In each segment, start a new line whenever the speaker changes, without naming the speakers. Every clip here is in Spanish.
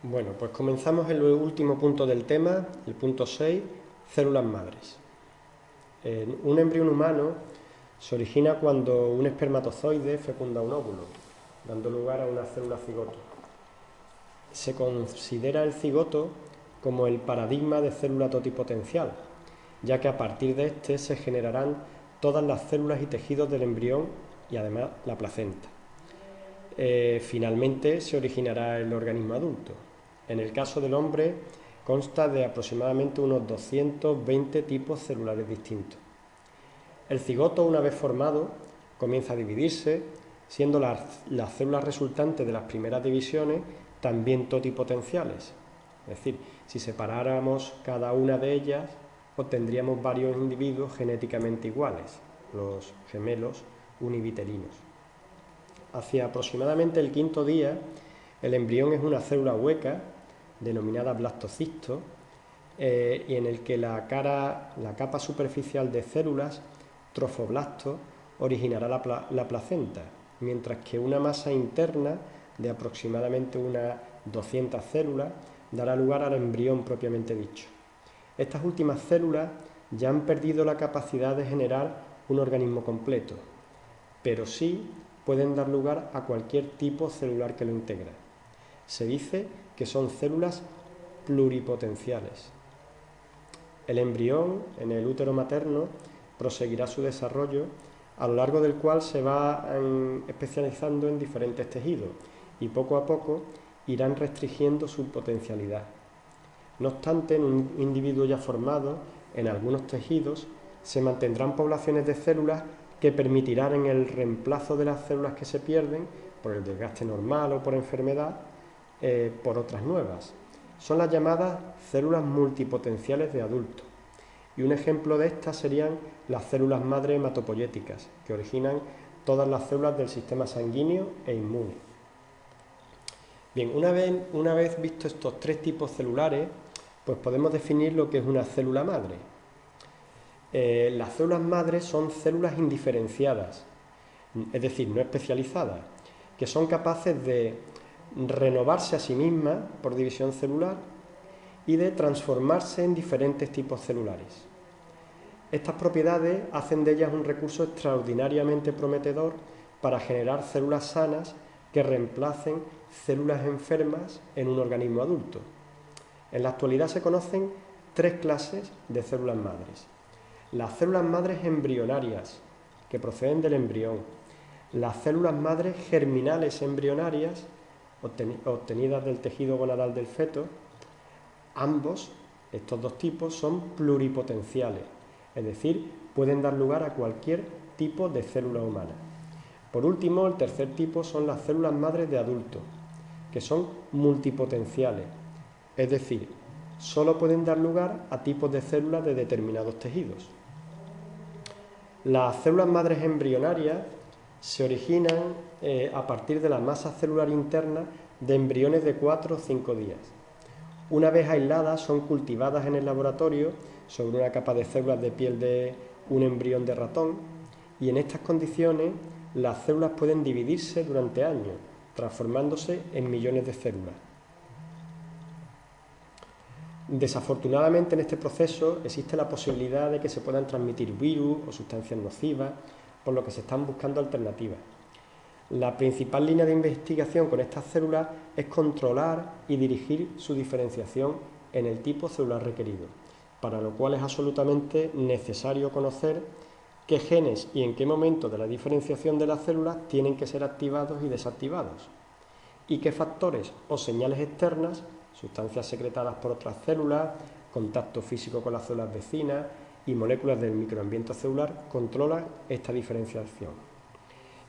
Bueno, pues comenzamos el último punto del tema, el punto 6, células madres. Un embrión humano se origina cuando un espermatozoide fecunda un óvulo, dando lugar a una célula cigoto. Se considera el cigoto como el paradigma de célula totipotencial, ya que a partir de este se generarán todas las células y tejidos del embrión y además la placenta. Finalmente se originará el organismo adulto. En el caso del hombre consta de aproximadamente unos 220 tipos celulares distintos. El cigoto, una vez formado, comienza a dividirse, siendo las células resultantes de las primeras divisiones también totipotenciales. Es decir, si separáramos cada una de ellas, obtendríamos varios individuos genéticamente iguales, los gemelos univitelinos. Hacia aproximadamente el quinto día, el embrión es una célula hueca, denominada blastocisto, y en el que la capa superficial de células, trofoblastos, originará la placenta, mientras que una masa interna de aproximadamente unas 200 células dará lugar al embrión propiamente dicho. Estas últimas células ya han perdido la capacidad de generar un organismo completo, pero sí pueden dar lugar a cualquier tipo celular que lo integra. Se dice que son células pluripotenciales. El embrión en el útero materno proseguirá su desarrollo, a lo largo del cual se va especializando en diferentes tejidos y poco a poco irán restringiendo su potencialidad. No obstante, en un individuo ya formado, en algunos tejidos, se mantendrán poblaciones de células que permitirán el reemplazo de las células que se pierden por el desgaste normal o por enfermedad por otras nuevas. Son las llamadas células multipotenciales de adultos. Y un ejemplo de estas serían las células madre hematopoyéticas, que originan todas las células del sistema sanguíneo e inmune. Bien, una vez vistos estos tres tipos celulares, pues podemos definir lo que es una célula madre. Las células madres son células indiferenciadas, es decir, no especializadas, que son capaces de renovarse a sí mismas por división celular y de transformarse en diferentes tipos celulares. Estas propiedades hacen de ellas un recurso extraordinariamente prometedor para generar células sanas que reemplacen células enfermas en un organismo adulto. En la actualidad se conocen tres clases de células madres. Las células madres embrionarias, que proceden del embrión. Las células madres germinales embrionarias, obtenidas del tejido gonadal del feto. Estos dos tipos, son pluripotenciales, es decir, pueden dar lugar a cualquier tipo de célula humana. Por último, el tercer tipo son las células madres de adultos, que son multipotenciales, es decir, solo pueden dar lugar a tipos de células de determinados tejidos. Las células madres embrionarias se originan a partir de la masa celular interna de embriones de 4 o 5 días. Una vez aisladas, son cultivadas en el laboratorio sobre una capa de células de piel de un embrión de ratón, y en estas condiciones las células pueden dividirse durante años, transformándose en millones de células. Desafortunadamente, en este proceso existe la posibilidad de que se puedan transmitir virus o sustancias nocivas, por lo que se están buscando alternativas. La principal línea de investigación con estas células es controlar y dirigir su diferenciación en el tipo celular requerido, para lo cual es absolutamente necesario conocer qué genes y en qué momento de la diferenciación de las células tienen que ser activados y desactivados, y qué factores o señales externas, sustancias secretadas por otras células, contacto físico con las células vecinas y moléculas del microambiente celular controlan esta diferenciación.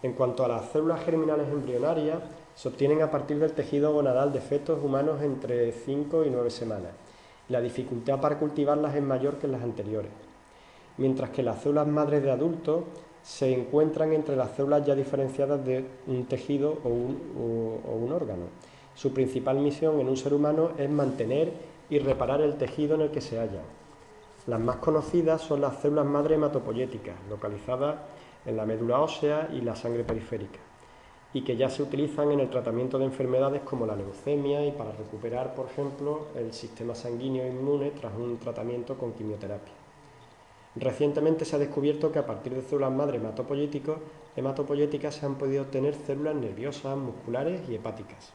En cuanto a las células germinales embrionarias, se obtienen a partir del tejido gonadal de fetos humanos entre 5 y 9 semanas. La dificultad para cultivarlas es mayor que en las anteriores. Mientras que las células madres de adultos se encuentran entre las células ya diferenciadas de un tejido o un órgano. Su principal misión en un ser humano es mantener y reparar el tejido en el que se hallan. Las más conocidas son las células madre hematopoyéticas, localizadas en la médula ósea y la sangre periférica, y que ya se utilizan en el tratamiento de enfermedades como la leucemia y para recuperar, por ejemplo, el sistema sanguíneo inmune tras un tratamiento con quimioterapia. Recientemente se ha descubierto que a partir de células madre hematopoyéticas se han podido obtener células nerviosas, musculares y hepáticas.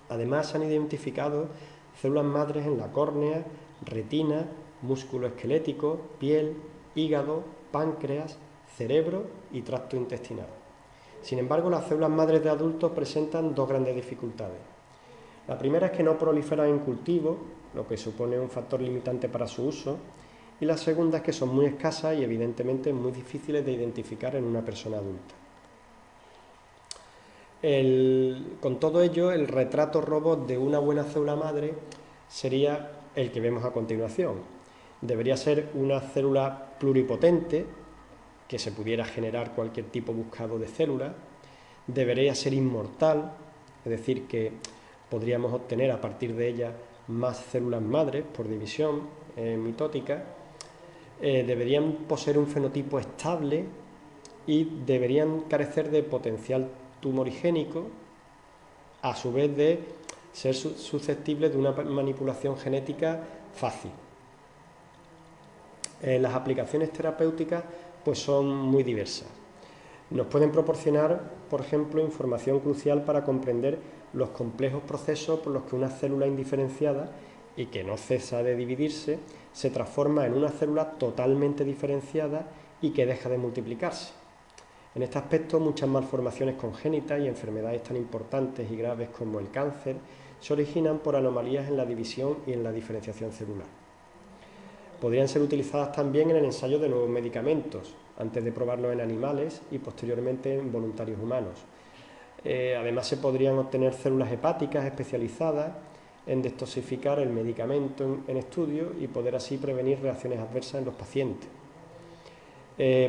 Además, se han identificado células madres en la córnea, retina, músculo esquelético, piel, hígado, páncreas, cerebro y tracto intestinal. Sin embargo, las células madres de adultos presentan dos grandes dificultades. La primera es que no proliferan en cultivo, lo que supone un factor limitante para su uso, y la segunda es que son muy escasas y evidentemente muy difíciles de identificar en una persona adulta. Con todo ello, el retrato robot de una buena célula madre sería el que vemos a continuación. Debería ser una célula pluripotente, que se pudiera generar cualquier tipo buscado de célula. Debería ser inmortal, es decir, que podríamos obtener a partir de ella más células madres por división mitótica. Deberían poseer un fenotipo estable y deberían carecer de potencial tumorigénico, a su vez de ser susceptibles de una manipulación genética fácil. Las aplicaciones terapéuticas pues son muy diversas. Nos pueden proporcionar, por ejemplo, información crucial para comprender los complejos procesos por los que una célula indiferenciada y que no cesa de dividirse se transforma en una célula totalmente diferenciada y que deja de multiplicarse. En este aspecto, muchas malformaciones congénitas y enfermedades tan importantes y graves como el cáncer se originan por anomalías en la división y en la diferenciación celular. Podrían ser utilizadas también en el ensayo de nuevos medicamentos, antes de probarlos en animales y posteriormente en voluntarios humanos. Además, se podrían obtener células hepáticas especializadas en detoxificar el medicamento en estudio y poder así prevenir reacciones adversas en los pacientes.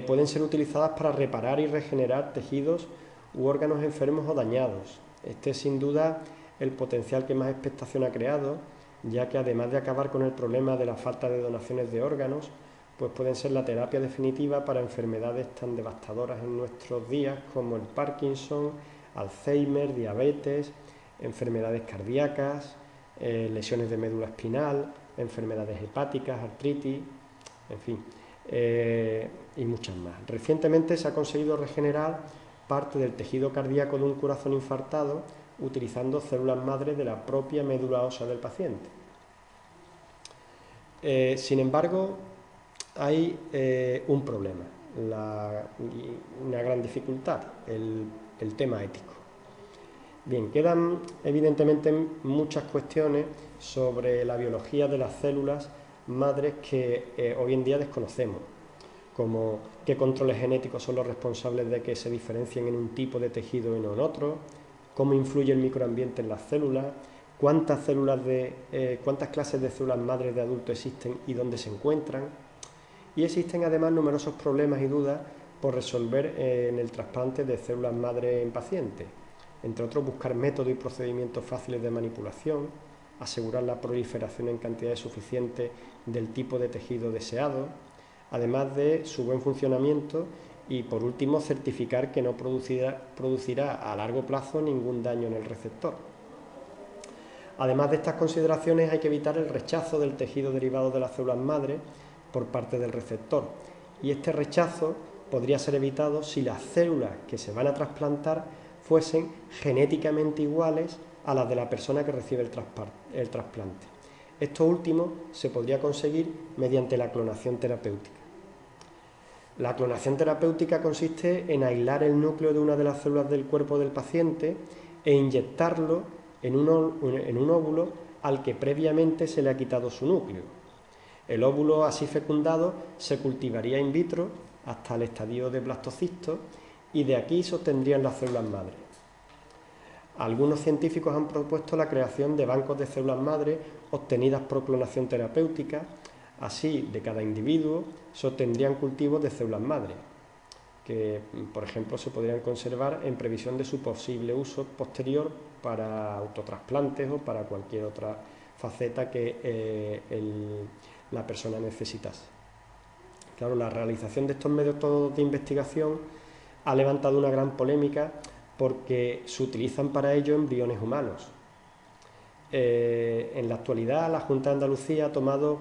Pueden ser utilizadas para reparar y regenerar tejidos u órganos enfermos o dañados. Este es sin duda el potencial que más expectación ha creado, ya que además de acabar con el problema de la falta de donaciones de órganos, pues pueden ser la terapia definitiva para enfermedades tan devastadoras en nuestros días como el Parkinson, Alzheimer, diabetes, enfermedades cardíacas, lesiones de médula espinal, enfermedades hepáticas, artritis, en fin, y muchas más. Recientemente se ha conseguido regenerar parte del tejido cardíaco de un corazón infartado utilizando células madres de la propia médula ósea del paciente. Sin embargo, hay un problema, una gran dificultad, el tema ético. Bien, quedan evidentemente muchas cuestiones sobre la biología de las células madres que hoy en día desconocemos, como qué controles genéticos son los responsables de que se diferencien en un tipo de tejido y no en otro, cómo influye el microambiente en las células, cuántas clases de células madres de adultos existen y dónde se encuentran. Y existen además numerosos problemas y dudas por resolver en el trasplante de células madres en pacientes. Entre otros, buscar métodos y procedimientos fáciles de manipulación, asegurar la proliferación en cantidades suficientes del tipo de tejido deseado, además de su buen funcionamiento y, por último, certificar que no producirá a largo plazo ningún daño en el receptor. Además de estas consideraciones, hay que evitar el rechazo del tejido derivado de las células madre por parte del receptor, y este rechazo podría ser evitado si las células que se van a trasplantar fuesen genéticamente iguales a las de la persona que recibe el trasplante. Esto último se podría conseguir mediante la clonación terapéutica. La clonación terapéutica consiste en aislar el núcleo de una de las células del cuerpo del paciente e inyectarlo en un óvulo al que previamente se le ha quitado su núcleo. El óvulo así fecundado se cultivaría in vitro hasta el estadio de blastocisto y de aquí se obtendrían las células madre. Algunos científicos han propuesto la creación de bancos de células madre obtenidas por clonación terapéutica. Así, de cada individuo se obtendrían cultivos de células madre, que, por ejemplo, se podrían conservar en previsión de su posible uso posterior para autotrasplantes o para cualquier otra faceta que la persona necesitase. Claro, la realización de estos métodos de investigación ha levantado una gran polémica porque se utilizan para ello embriones humanos. En la actualidad, la Junta de Andalucía ha tomado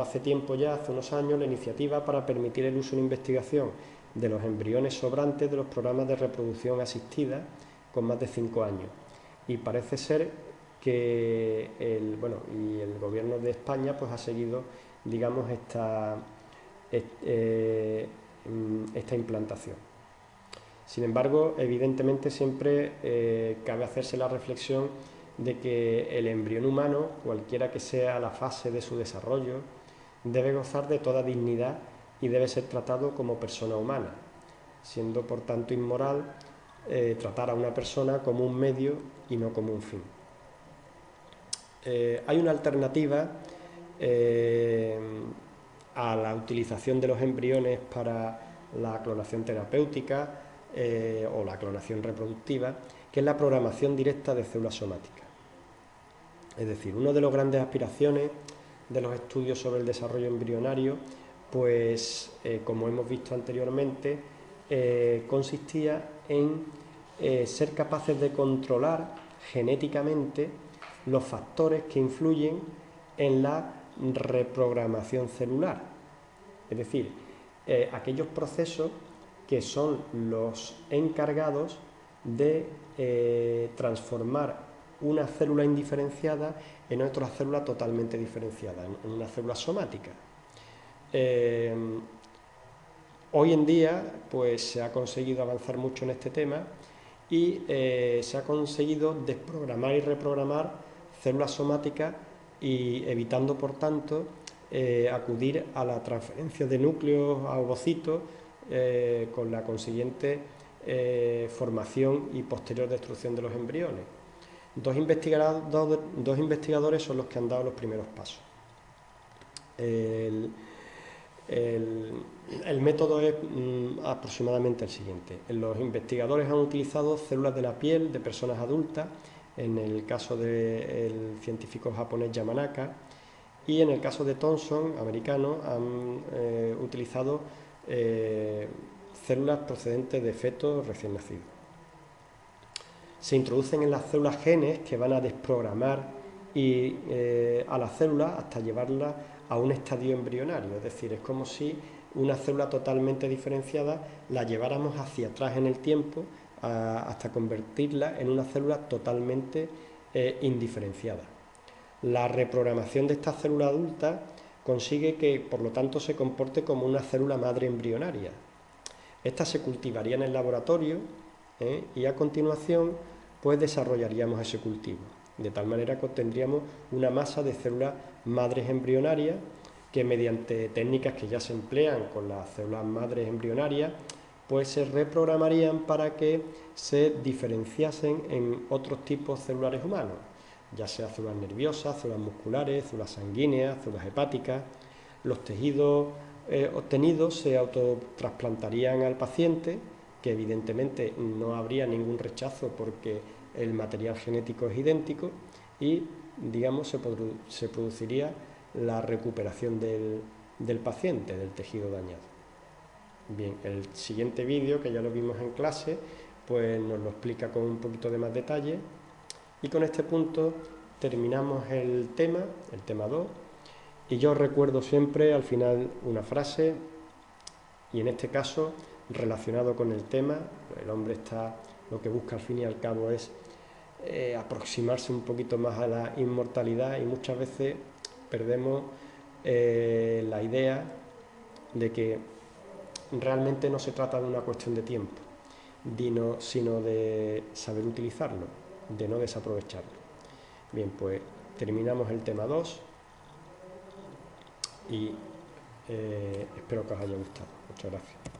hace tiempo ya, hace unos años, la iniciativa para permitir el uso en investigación de los embriones sobrantes de los programas de reproducción asistida con más de 5 años. Y parece ser que el Gobierno de España pues ha seguido, digamos, esta implantación. Sin embargo, evidentemente siempre cabe hacerse la reflexión de que el embrión humano, cualquiera que sea la fase de su desarrollo, debe gozar de toda dignidad y debe ser tratado como persona humana, siendo por tanto inmoral tratar a una persona como un medio y no como un fin. Hay una alternativa a la utilización de los embriones para la clonación terapéutica o la clonación reproductiva, que es la programación directa de células somáticas. Es decir, una de las grandes aspiraciones de los estudios sobre el desarrollo embrionario, pues como hemos visto anteriormente, consistía en ser capaces de controlar genéticamente los factores que influyen en la reprogramación celular. Es decir, aquellos procesos que son los encargados de transformar una célula indiferenciada en otra célula totalmente diferenciada, en una célula somática. Hoy en día pues, se ha conseguido avanzar mucho en este tema y se ha conseguido desprogramar y reprogramar células somáticas y evitando, por tanto, acudir a la transferencia de núcleos a ovocitos con la consiguiente formación y posterior destrucción de los embriones. Dos investigadores son los que han dado los primeros pasos. El método es aproximadamente el siguiente. Los investigadores han utilizado células de la piel de personas adultas, en el caso del científico japonés Yamanaka, y en el caso de Thomson, americano, han utilizado células procedentes de fetos recién nacidos. Se introducen en las células genes que van a desprogramar a la célula hasta llevarla a un estadio embrionario, es decir, es como si una célula totalmente diferenciada la lleváramos hacia atrás en el tiempo hasta convertirla en una célula totalmente indiferenciada. La reprogramación de esta célula adulta consigue que, por lo tanto, se comporte como una célula madre embrionaria. Estas se cultivarían en el laboratorio y a continuación pues desarrollaríamos ese cultivo, de tal manera que obtendríamos una masa de células madres embrionarias que mediante técnicas que ya se emplean con las células madres embrionarias pues se reprogramarían para que se diferenciasen en otros tipos celulares humanos, ya sea células nerviosas, células musculares, células sanguíneas, células hepáticas. Los tejidos obtenidos se autotrasplantarían al paciente, que evidentemente no habría ningún rechazo porque el material genético es idéntico y, digamos, se produciría la recuperación del paciente, del tejido dañado. Bien, el siguiente vídeo, que ya lo vimos en clase, pues nos lo explica con un poquito de más detalle, y con este punto terminamos el tema 2, y yo recuerdo siempre al final una frase, y en este caso relacionado con el tema, el hombre lo que busca al fin y al cabo es aproximarse un poquito más a la inmortalidad, y muchas veces perdemos la idea de que realmente no se trata de una cuestión de tiempo, sino de saber utilizarlo, de no desaprovecharlo. Bien, pues terminamos el tema 2 y espero que os haya gustado. Muchas gracias.